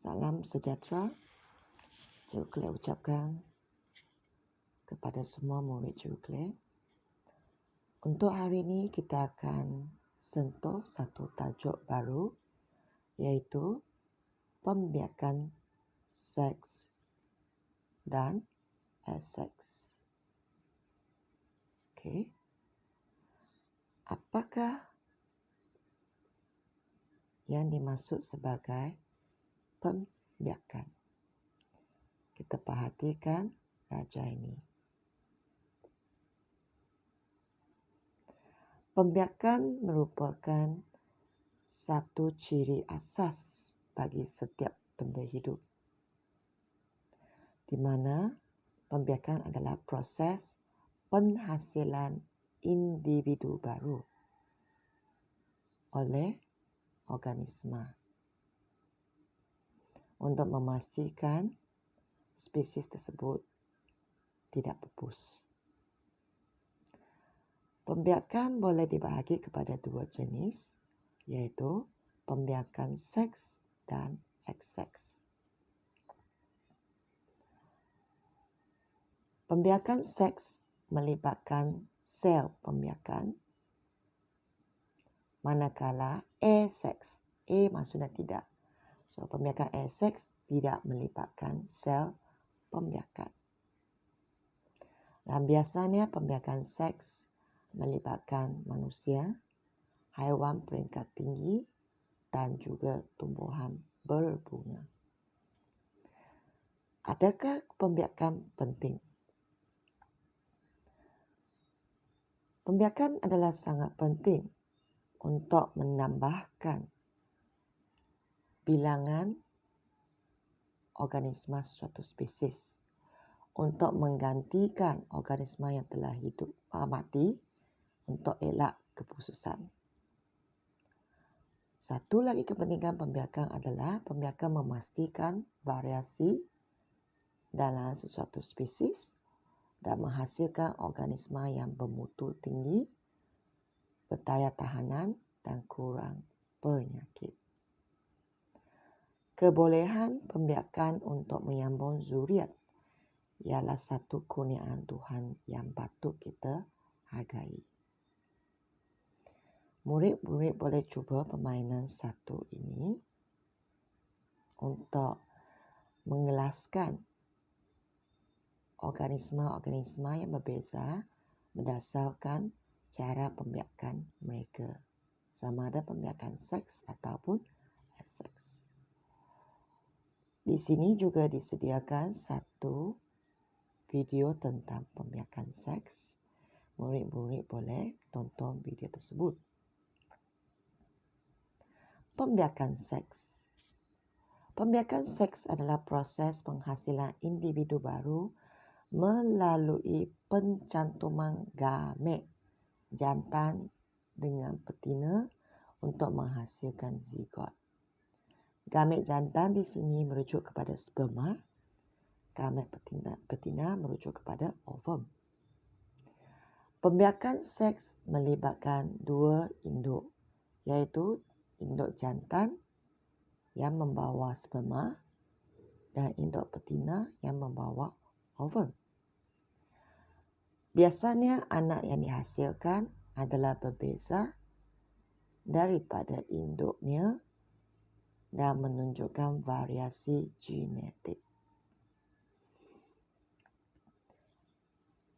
Salam sejahtera. Cikgu Claire ucapkan kepada semua murid Cikgu Claire. Untuk hari ini kita akan sentuh satu tajuk baru, iaitu pembiakan seks dan aseks. Okey. Apakah yang dimaksud sebagai pembiakan? Kita perhatikan raja ini. Pembiakan merupakan satu ciri asas bagi setiap benda hidup, di mana pembiakan adalah proses penghasilan individu baru oleh organisma untuk memastikan spesies tersebut tidak pupus. Pembiakan boleh dibahagi kepada dua jenis, iaitu pembiakan seks dan aseks. Pembiakan seks melibatkan sel pembiakan, manakala aseks, maksudnya tidak. So, pembiakan aseks tidak melibatkan sel pembiakan. Dan biasanya pembiakan seks melibatkan manusia, haiwan peringkat tinggi dan juga tumbuhan berbunga. Adakah pembiakan penting? Pembiakan adalah sangat penting untuk menambahkan bilangan organisma sesuatu spesies, untuk menggantikan organisma yang telah hidup mati, untuk elak kepususan. Satu lagi kepentingan pembiakan adalah pembiakan memastikan variasi dalam sesuatu spesies dan menghasilkan organisma yang bermutu tinggi, berdaya tahanan dan kurang penyakit. Kebolehan pembiakan untuk menyambung zuriat ialah satu kurniaan Tuhan yang patut kita hargai. Murid-murid boleh cuba permainan satu ini untuk mengelaskan organisma-organisma yang berbeza berdasarkan cara pembiakan mereka, sama ada pembiakan seks ataupun aseks. Di sini juga disediakan satu video tentang pembiakan seks. Murid-murid boleh tonton video tersebut. Pembiakan seks. Pembiakan seks adalah proses penghasilan individu baru melalui pencantuman gamet jantan dengan betina untuk menghasilkan zigot. Gamet jantan di sini merujuk kepada sperma, gamet betina merujuk kepada ovum. Pembiakan seks melibatkan dua induk, iaitu induk jantan yang membawa sperma dan induk betina yang membawa ovum. Biasanya anak yang dihasilkan adalah berbeza daripada induknya dan menunjukkan variasi genetik.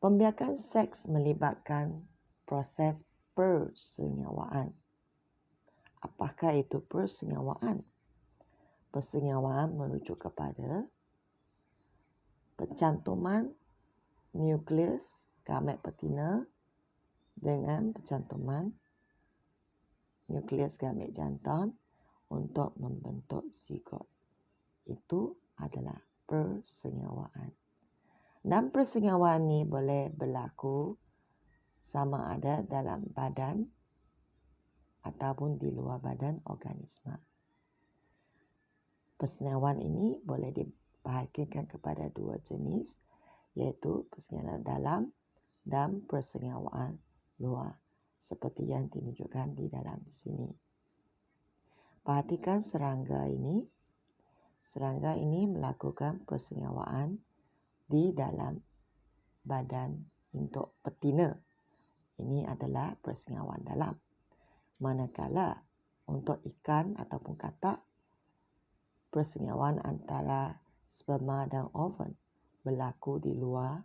Pembiakan seks melibatkan proses persenyawaan. Apakah itu persenyawaan? Persenyawaan merujuk kepada pencantuman nukleus gamet betina dengan pencantuman nukleus gamet jantan untuk membentuk zigot. Itu adalah persenyawaan. Dan persenyawaan ini boleh berlaku sama ada dalam badan ataupun di luar badan organisma. Persenyawaan ini boleh dibahagikan kepada dua jenis, iaitu persenyawaan dalam dan persenyawaan luar, seperti yang ditunjukkan di dalam sini. Perhatikan serangga ini. Serangga ini melakukan persengawaan di dalam badan induk betina. Ini adalah persengawaan dalam. Manakala untuk ikan ataupun katak, persengawaan antara sperma dan ovum berlaku di luar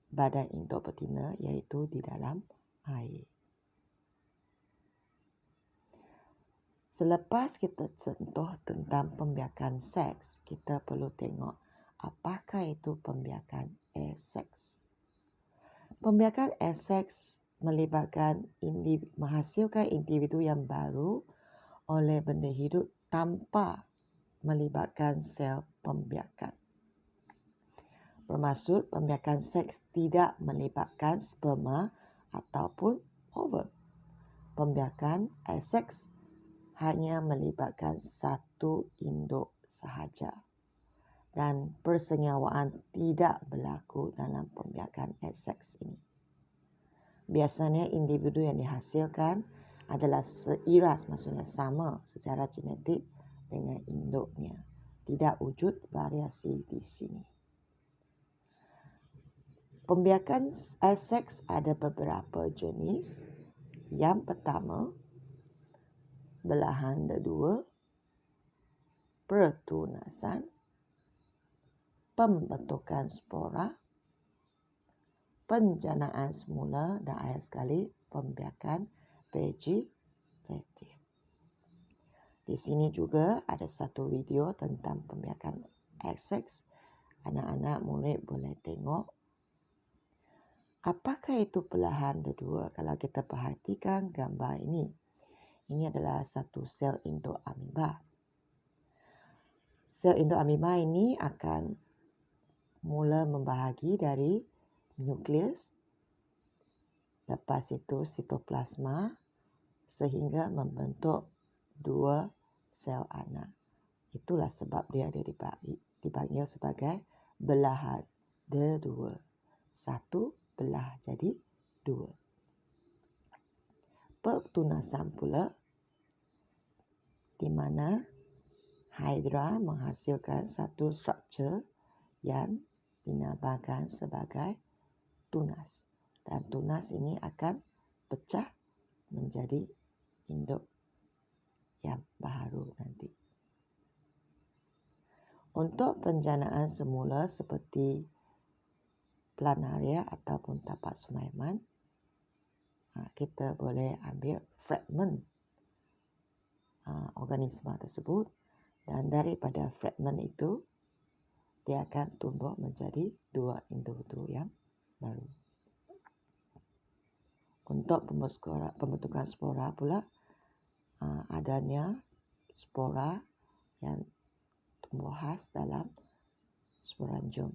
badan induk betina, iaitu di dalam air. Selepas kita sentuh tentang pembiakan seks, kita perlu tengok apakah itu pembiakan aseks. Pembiakan aseks melibatkan menghasilkan individu yang baru oleh benda hidup tanpa melibatkan sel pembiakan. Bermaksud pembiakan seks tidak melibatkan sperma ataupun ovum. Pembiakan aseks hanya melibatkan satu induk sahaja dan persengawaan tidak berlaku dalam pembiakan aseks ini. Biasanya individu yang dihasilkan adalah seiras, maksudnya sama secara genetik dengan induknya. Tidak wujud variasi di sini. Pembiakan aseks ada beberapa jenis. Yang pertama, belahan kedua, pertunasan, pembentukan spora, penjanaan semula dan akhir sekali pembiakan vegetatif. Di sini juga ada satu video tentang pembiakan aseks. Anak-anak murid boleh tengok. Apakah itu belahan kedua? Kalau kita perhatikan gambar ini. Ini adalah satu sel induk amoeba. Sel induk amoeba ini akan mula membahagi dari nukleus, lepas itu sitoplasma sehingga membentuk dua sel anak. Itulah sebab dia ada dipanggil sebagai belahan kedua. Satu belah jadi dua. Pertunasan pula di mana hydra menghasilkan satu struktur yang dinamakan sebagai tunas. Dan tunas ini akan pecah menjadi induk yang baru nanti. Untuk penjanaan semula seperti planaria ataupun tapak semaiman, kita boleh ambil fragmen organisma tersebut dan daripada fragmen itu dia akan tumbuh menjadi dua individu yang baru. Untuk pembentukan spora pula, adanya spora yang tumbuh khas dalam sporangium.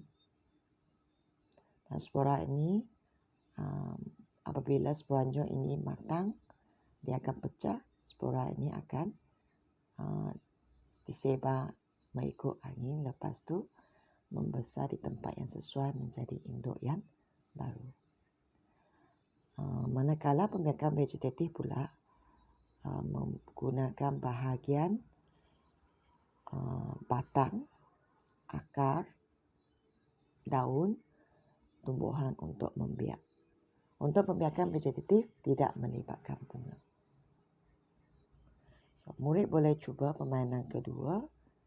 Dan spora ini apabila sporangium ini matang, dia akan pecah. Spora ini akan disebar mengikut angin, lepas tu membesar di tempat yang sesuai menjadi induk yang baru. Manakala pembiakan vegetatif pula menggunakan bahagian batang, akar, daun, tumbuhan untuk membiak. Untuk pembiakan vegetatif tidak melibatkan bunga. Murid boleh cuba permainan kedua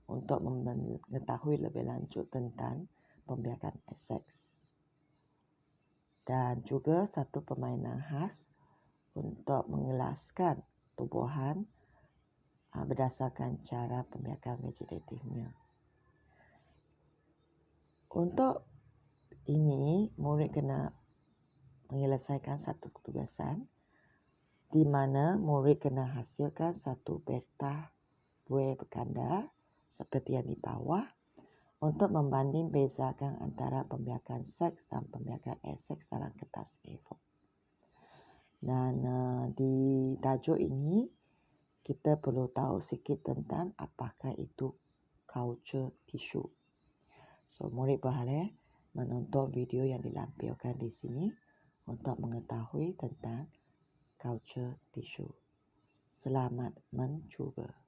untuk mengetahui lebih lanjut tentang pembiakan aseks. Dan juga satu permainan khas untuk mengelaskan tumbuhan berdasarkan cara pembiakan vegetatifnya. Untuk ini, murid kena menyelesaikan satu tugasan di mana murid kena hasilkan satu peta buih berkanda seperti yang di bawah untuk membanding bezakan antara pembiakan seks dan pembiakan aseks dalam kertas A4. Dan di tajuk ini kita perlu tahu sikit tentang apakah itu culture tissue. So, murid boleh menonton video yang dilampirkan di sini untuk mengetahui tentang culture tissue. Selamat mencuba.